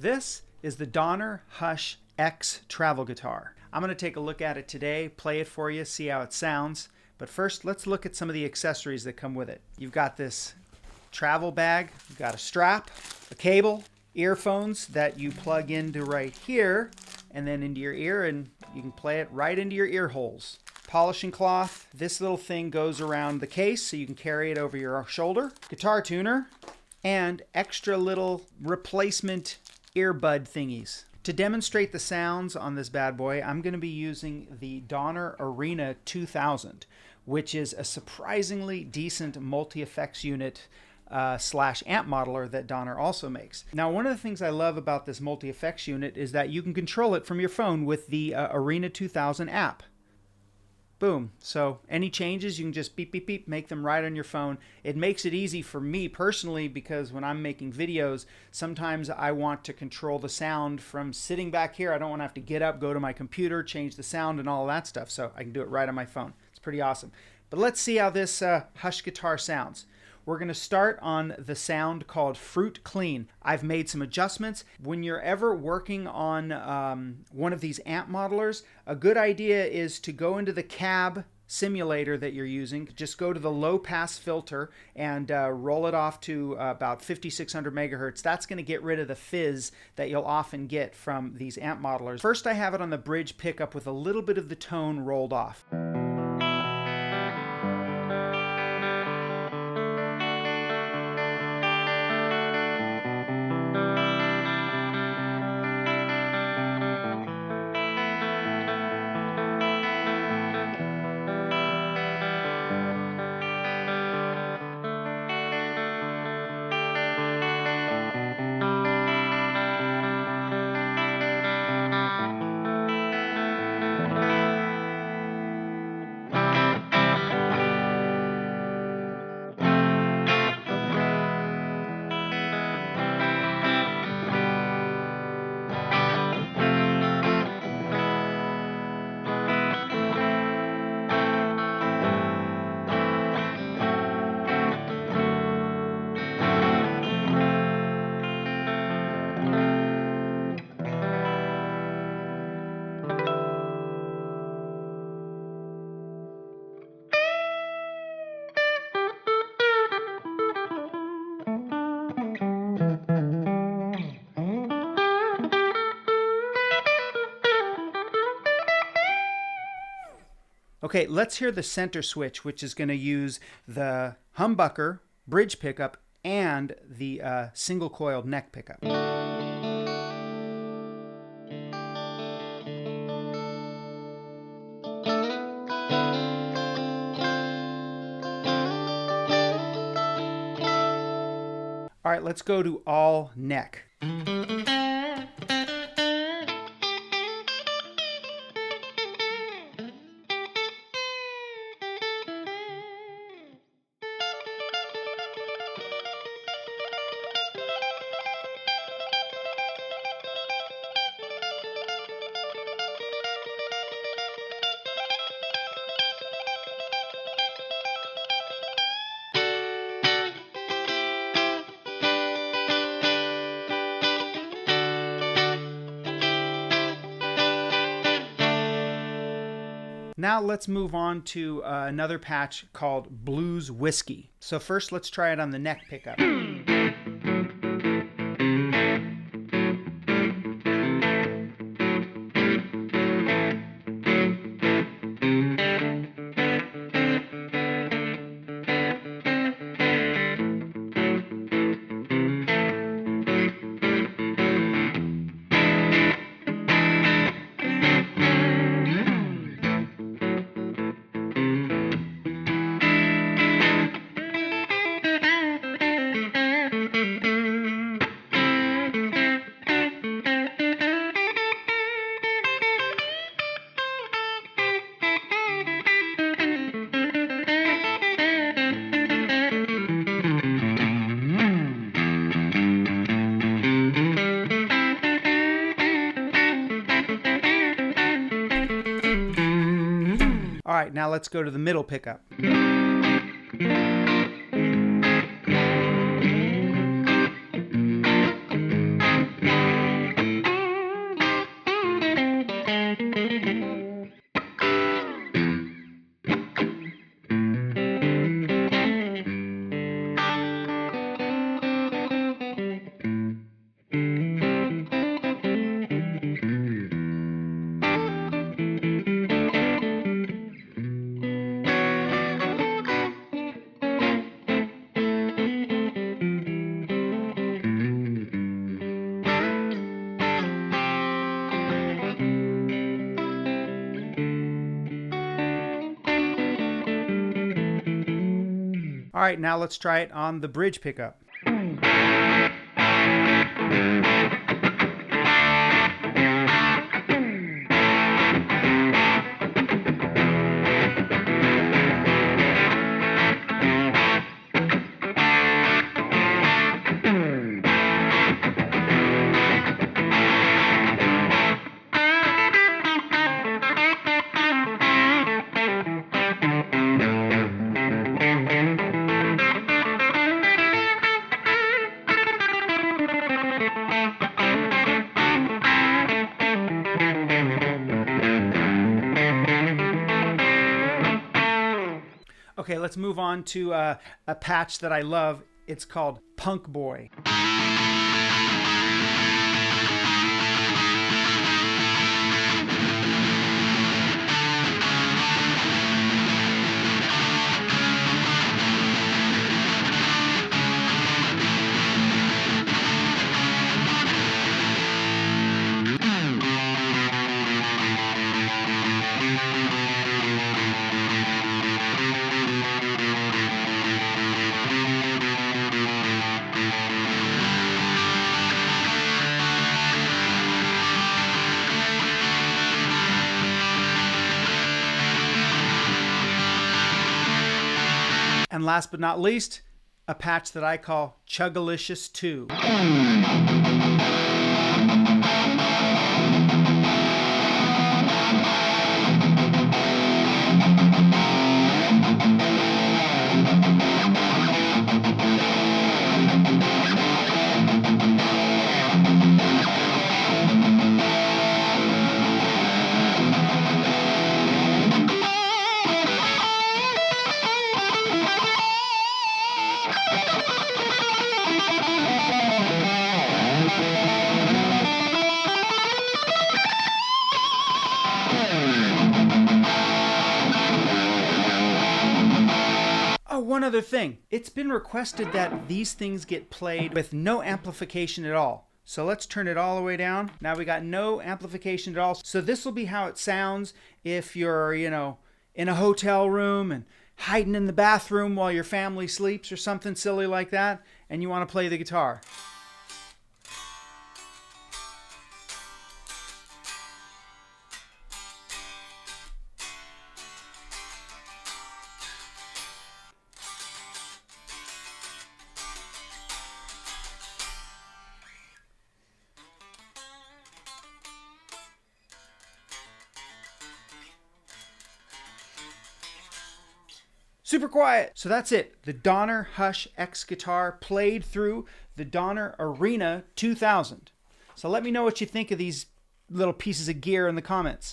This is the Donner Hush X travel guitar. I'm going to take a look at it today, play it for you, see how it sounds. But first, let's look at some of the accessories that come with it. You've got this travel bag, you've got a strap, a cable, earphones that you plug into right here and then into your ear, and you can play it right into your ear holes. Polishing cloth. This little thing goes around the case so you can carry it over your shoulder. Guitar tuner and extra little replacement earbud thingies. To demonstrate the sounds on this bad boy, I'm going to be using the Donner Arena 2000, which is a surprisingly decent multi-effects unit slash amp modeler that Donner also makes. Now, one of the things I love about this multi-effects unit is that you can control it from your phone with the Arena 2000 app. Boom. So any changes, you can just beep, beep, beep, make them right on your phone. It makes it easy for me personally because when I'm making videos, sometimes I want to control the sound from sitting back here. I don't want to have to get up, go to my computer, change the sound and all that stuff. So I can do it right on my phone. It's pretty awesome. But let's see how this Hush guitar sounds. We're going to start on the sound called Fruit Clean. I've made some adjustments. When you're ever working on one of these amp modelers, a good idea is to go into the cab simulator that you're using. Just go to the low pass filter and roll it off to about 5600 megahertz. That's going to get rid of the fizz that you'll often get from these amp modelers. First, I have it on the bridge pickup with a little bit of the tone rolled off. Okay, let's hear the center switch, which is going to use the humbucker bridge pickup and the single coiled neck pickup. All right, let's go to all neck. Now let's move on to another patch called Blues Whiskey. So first let's try it on the neck pickup. All right, now let's go to the middle pickup. right, now let's try it on the bridge pickup. Okay, let's move on to a patch that I love. It's called Punk Boy. And last but not least, a patch that I call Chugalicious 2. Oh, one other thing. It's been requested that these things get played with no amplification at all. So let's turn it all the way down. Now we got no amplification at all. So this will be how it sounds if you're, in a hotel room and hiding in the bathroom while your family sleeps or something silly like that, and you want to play the guitar. Super quiet. So that's it. The Donner Hush X guitar played through the Donner Arena 2000. So let me know what you think of these little pieces of gear in the comments.